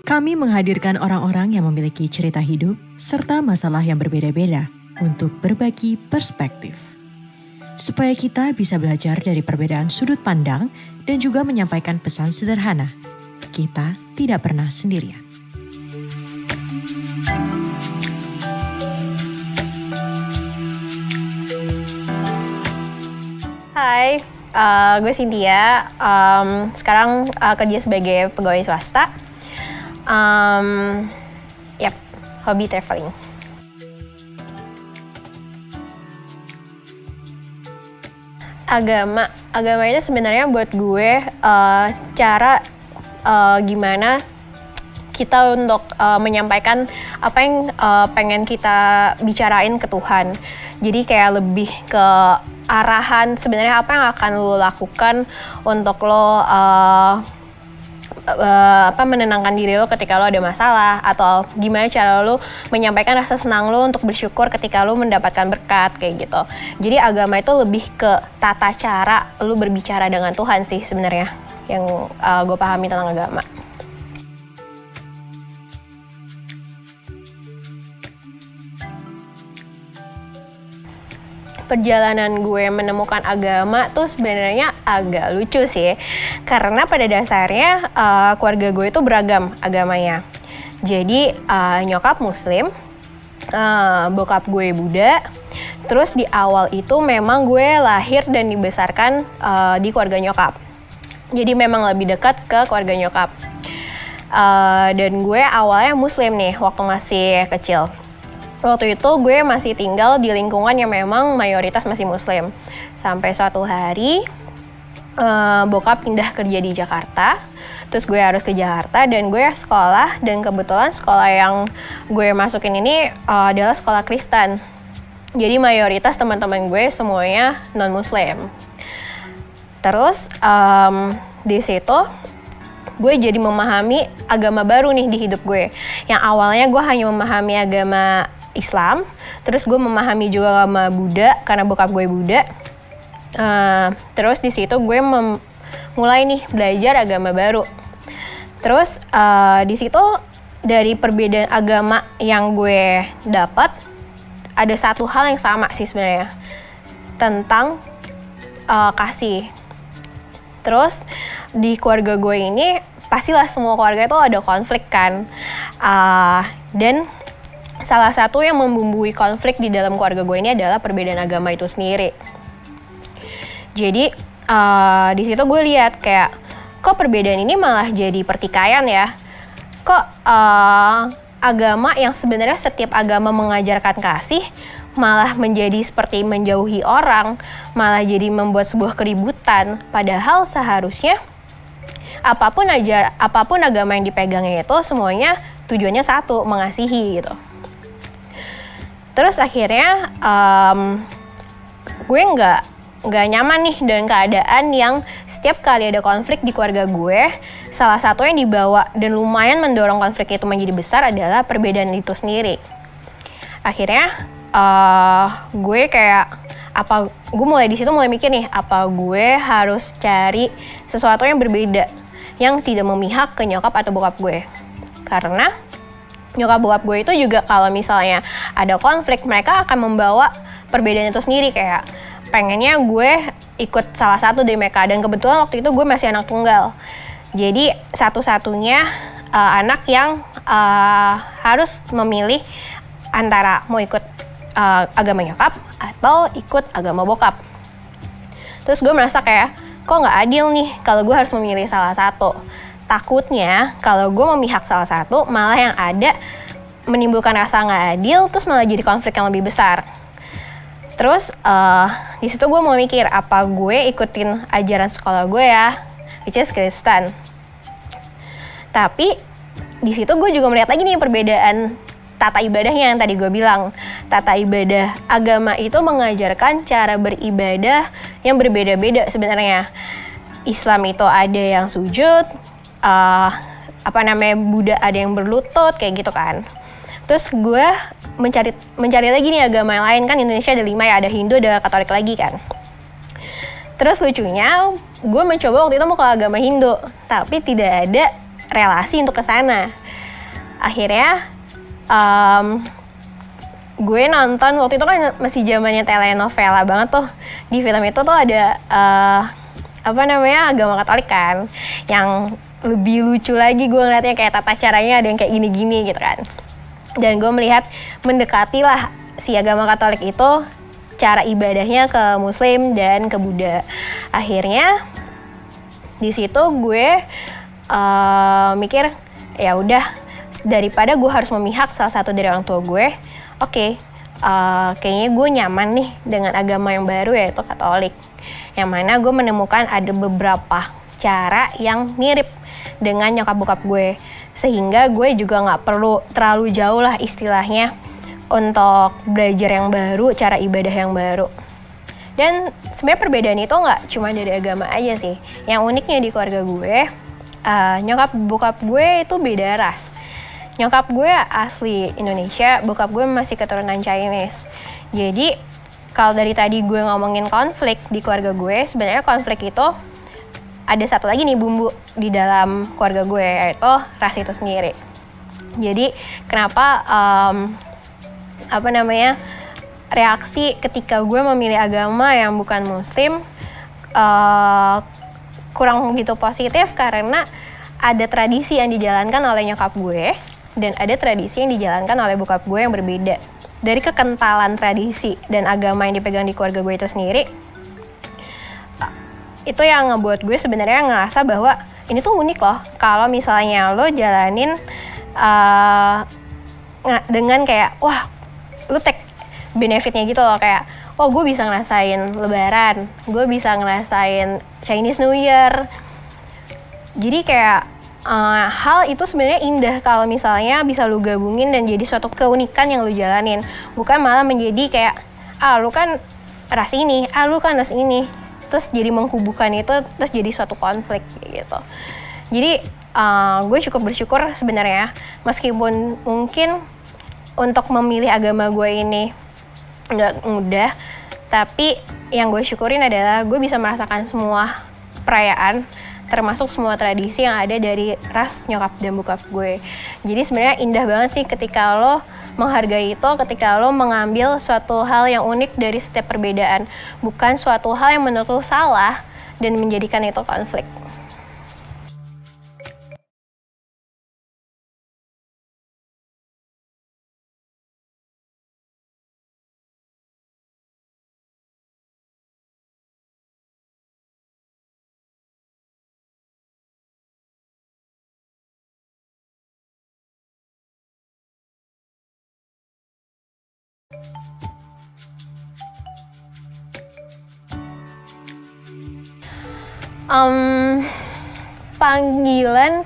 Kami menghadirkan orang-orang yang memiliki cerita hidup serta masalah yang berbeda-beda untuk berbagi perspektif. Supaya kita bisa belajar dari perbedaan sudut pandang dan juga menyampaikan pesan sederhana. Kita tidak pernah sendirian. Hai, gue Cynthia. Sekarang kerja sebagai pegawai swasta. Hobi traveling. Agama itu sebenarnya buat gue cara gimana kita untuk menyampaikan apa yang pengen kita bicarain ke Tuhan. Jadi kayak lebih ke arahan sebenarnya apa yang akan lo lakukan untuk lo menenangkan diri lo ketika lo ada masalah, atau gimana cara lo menyampaikan rasa senang lo untuk bersyukur ketika lo mendapatkan berkat kayak gitu. Jadi agama itu lebih ke tata cara lo berbicara dengan Tuhan sih sebenarnya yang gue pahami tentang agama. Perjalanan gue menemukan agama tuh sebenarnya agak lucu sih, karena pada dasarnya keluarga gue itu beragam agamanya. Jadi nyokap Muslim, bokap gue Buddha. Terus di awal itu memang gue lahir dan dibesarkan di keluarga nyokap. Jadi memang lebih dekat ke keluarga nyokap. Dan gue awalnya Muslim nih waktu masih kecil. Waktu itu gue masih tinggal di lingkungan yang memang mayoritas masih Muslim. Sampai suatu hari bokap pindah kerja di Jakarta. Terus gue harus ke Jakarta dan gue sekolah. Dan kebetulan sekolah yang gue masukin ini adalah sekolah Kristen. Jadi mayoritas teman-teman gue semuanya non-Muslim. Terus di situ gue jadi memahami agama baru nih di hidup gue. Yang awalnya gue hanya memahami agama Islam, terus gue memahami juga agama Buddha karena bokap gue Buddha. Terus di situ gue mulai nih belajar agama baru. Terus di situ dari perbedaan agama yang gue dapat ada satu hal yang sama sih sebenarnya, tentang kasih. Terus di keluarga gue ini pastilah semua keluarga itu ada konflik kan, dan salah satu yang membumbui konflik di dalam keluarga gue ini adalah perbedaan agama itu sendiri. Jadi di situ gue lihat kayak kok perbedaan ini malah jadi pertikaian ya. Kok agama yang sebenarnya setiap agama mengajarkan kasih malah menjadi seperti menjauhi orang, malah jadi membuat sebuah keributan. Padahal seharusnya apapun agama yang dipegangnya itu semuanya tujuannya satu, mengasihi gitu. Terus akhirnya gue nggak nyaman nih dengan keadaan yang setiap kali ada konflik di keluarga gue, salah satu yang dibawa dan lumayan mendorong konflik itu menjadi besar adalah perbedaan itu sendiri. Akhirnya gue mulai di situ mulai mikir nih, apa gue harus cari sesuatu yang berbeda, yang tidak memihak ke nyokap atau bokap gue. Karena nyokap bokap gue itu juga kalau misalnya ada konflik, mereka akan membawa perbedaan itu sendiri, kayak pengennya gue ikut salah satu dari mereka. Dan kebetulan waktu itu gue masih anak tunggal, jadi satu-satunya anak yang harus memilih antara mau ikut agama nyokap atau ikut agama bokap. Terus gue merasa kayak kok nggak adil nih kalau gue harus memilih salah satu. Takutnya kalau gue memihak salah satu, malah yang ada menimbulkan rasa nggak adil, terus malah jadi konflik yang lebih besar. Terus di situ gue mau mikir, apa gue ikutin ajaran sekolah gue ya, which is Kristen. Tapi di situ gue juga melihat lagi nih perbedaan tata ibadahnya yang tadi gue bilang. Tata ibadah agama itu mengajarkan cara beribadah yang berbeda-beda sebenarnya. Islam itu ada yang sujud, Buddha ada yang berlutut kayak gitu kan. Terus gue mencari lagi nih agama yang lain, kan Indonesia ada 5 ya, ada Hindu, ada Katolik lagi kan. Terus lucunya gue mencoba waktu itu mau ke agama Hindu, tapi tidak ada relasi untuk ke sana. Akhirnya gue nonton, waktu itu kan masih zamannya telenovela banget tuh. Di film itu tuh ada agama Katolik kan, yang lebih lucu lagi gue ngeliatnya, kayak tata caranya ada yang kayak gini-gini gitu kan. Dan gue melihat mendekati lah si agama Katolik itu cara ibadahnya ke Muslim dan ke Buddha. Akhirnya di situ gue mikir, ya udah, daripada gue harus memihak salah satu dari orang tua gue, kayaknya gue nyaman nih dengan agama yang baru, yaitu Katolik. Yang mana gue menemukan ada beberapa cara yang mirip dengan nyokap bokap gue, sehingga gue juga nggak perlu terlalu jauh lah istilahnya untuk belajar yang baru, cara ibadah yang baru. Dan sebenarnya perbedaan itu nggak cuma dari agama aja sih. Yang uniknya di keluarga gue, nyokap bokap gue itu beda ras. Nyokap gue asli Indonesia, bokap gue masih keturunan Chinese. Jadi kalau dari tadi gue ngomongin konflik di keluarga gue, sebenarnya konflik itu ada satu lagi nih bumbu di dalam keluarga gue, yaitu ras itu sendiri. Jadi kenapa reaksi ketika gue memilih agama yang bukan Muslim kurang begitu positif, karena ada tradisi yang dijalankan oleh nyokap gue dan ada tradisi yang dijalankan oleh bokap gue yang berbeda. Dari kekentalan tradisi dan agama yang dipegang di keluarga gue itu sendiri, itu yang ngebuat gue sebenarnya ngerasa bahwa ini tuh unik loh. Kalau misalnya lo jalanin dengan kayak, wah, lo take benefitnya gitu loh, kayak, oh gue bisa ngerasain Lebaran, gue bisa ngerasain Chinese New Year. Jadi kayak hal itu sebenarnya indah kalau misalnya bisa lu gabungin dan jadi suatu keunikan yang lu jalanin, bukan malah menjadi kayak, lu kan ras ini, lu kan ras ini, terus jadi mengkubukan itu, terus jadi suatu konflik gitu. Jadi gue cukup bersyukur sebenarnya, meskipun mungkin untuk memilih agama gue ini nggak mudah, tapi yang gue syukurin adalah gue bisa merasakan semua perayaan, termasuk semua tradisi yang ada dari ras nyokap dan bokap gue. Jadi sebenarnya indah banget sih ketika lo menghargai itu, ketika lo mengambil suatu hal yang unik dari setiap perbedaan, bukan suatu hal yang menurut lo salah dan menjadikan itu konflik. Panggilan,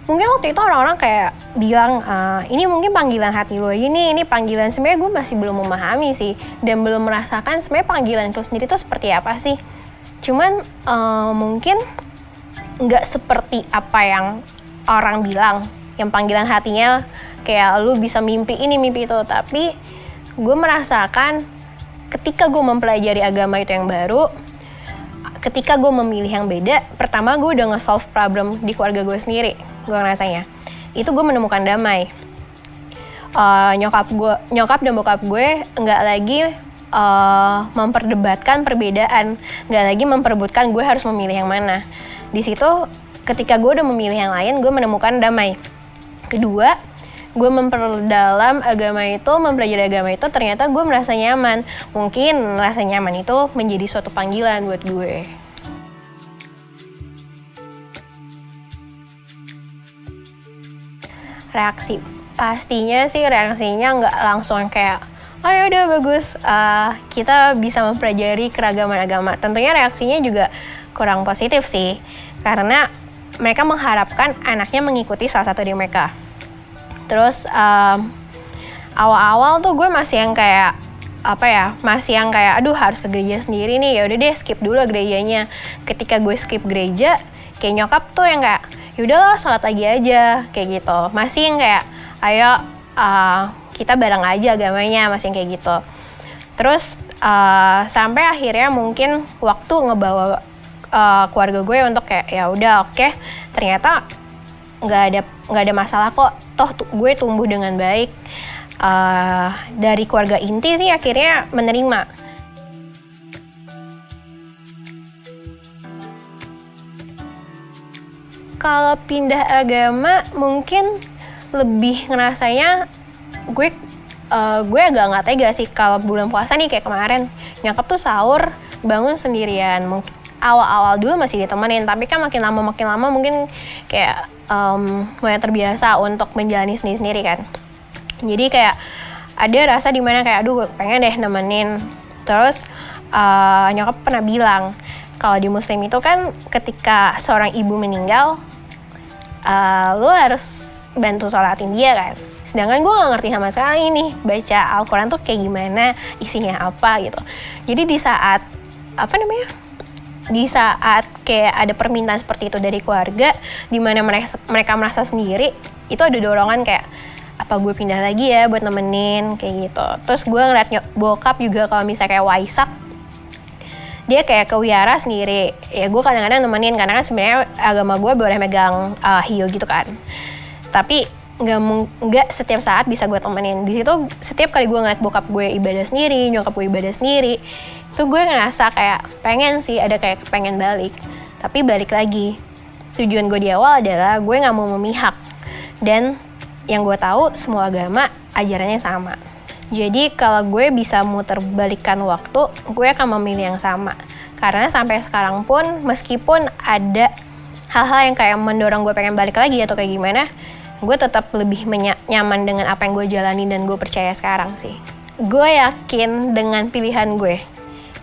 mungkin waktu itu orang-orang kayak bilang, ini mungkin panggilan hati lo aja nih, ini panggilan. Sebenarnya gue masih belum memahami sih, dan belum merasakan sebenarnya panggilan itu sendiri tuh seperti apa sih. Cuman mungkin nggak seperti apa yang orang bilang, yang panggilan hatinya kayak lu bisa mimpi ini, mimpi itu. Tapi gue merasakan ketika gue mempelajari agama itu yang baru, ketika gue memilih yang beda, pertama gue udah nge-solve problem di keluarga gue sendiri. Gue ngerasanya itu gue menemukan damai. Nyokap dan bokap gue nggak lagi memperdebatkan perbedaan, nggak lagi memperebutkan gue harus memilih yang mana. Di situ ketika gue udah memilih yang lain, gue menemukan damai. Kedua, gue memperdalam agama itu, mempelajari agama itu, ternyata gue merasa nyaman. Mungkin rasa nyaman itu menjadi suatu panggilan buat gue. Reaksi, pastinya sih reaksinya nggak langsung kayak, oh ya udah bagus, kita bisa mempelajari keragaman agama. Tentunya reaksinya juga kurang positif sih, karena mereka mengharapkan anaknya mengikuti salah satu dari mereka. Terus awal-awal tuh gue masih yang kayak aduh harus ke gereja sendiri nih, ya udah deh skip dulu gerejanya. Ketika gue skip gereja, kayak nyokap tuh yang kayak, yaudah lo sholat lagi aja, kayak gitu. Masih yang kayak, ayo kita bareng aja agamanya, masih yang kayak gitu. Terus sampai akhirnya mungkin waktu ngebawa keluarga gue untuk kayak, ya udah oke, ternyata nggak ada masalah kok, toh gue tumbuh dengan baik. Dari keluarga inti sih akhirnya menerima. Kalau pindah agama mungkin lebih ngerasanya gue agak nggak tega sih kalau bulan puasa nih, kayak kemarin nyokap tuh sahur bangun sendirian. Mungkin awal-awal dulu masih ditemenin, tapi kan makin lama mungkin kayak mulai terbiasa untuk menjalani sendiri kan. Jadi kayak ada rasa dimana kayak aduh pengen deh nemenin. Terus nyokap pernah bilang kalau di Muslim itu kan ketika seorang ibu meninggal, lo harus bantu sholatin dia kan. Sedangkan gue gak ngerti sama sekali nih baca Al-Quran tuh kayak gimana, isinya apa gitu. Jadi di saat kayak ada permintaan seperti itu dari keluarga, dimana mereka merasa sendiri, itu ada dorongan kayak apa gue pindah lagi ya buat nemenin kayak gitu. Terus gue ngeliat bokap juga kalau misalnya kayak Waisak, dia kayak ke wihara sendiri, ya gue kadang-kadang nemenin karena kan sebenarnya agama gue boleh megang hiyo gitu kan. Tapi nggak setiap saat bisa gue temenin. Di situ setiap kali gue ngeliat bokap gue ibadah sendiri, nyokap gue ibadah sendiri, itu gue ngerasa kayak pengen sih, ada kayak pengen balik. Tapi balik lagi, tujuan gue di awal adalah gue nggak mau memihak, dan yang gue tahu semua agama ajarannya sama. Jadi kalau gue bisa muter balikan waktu, gue akan memilih yang sama. Karena sampai sekarang pun, meskipun ada hal-hal yang kayak mendorong gue pengen balik lagi atau kayak gimana, gue tetap lebih nyaman dengan apa yang gue jalani dan gue percaya sekarang sih. Gue yakin dengan pilihan gue.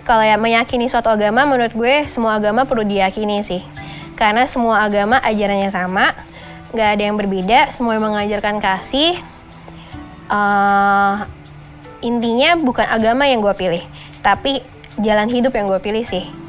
Kalau ya meyakini suatu agama, menurut gue semua agama perlu diyakini sih. Karena semua agama ajarannya sama, gak ada yang berbeda, semua yang mengajarkan kasih. Intinya bukan agama yang gue pilih, tapi jalan hidup yang gue pilih sih.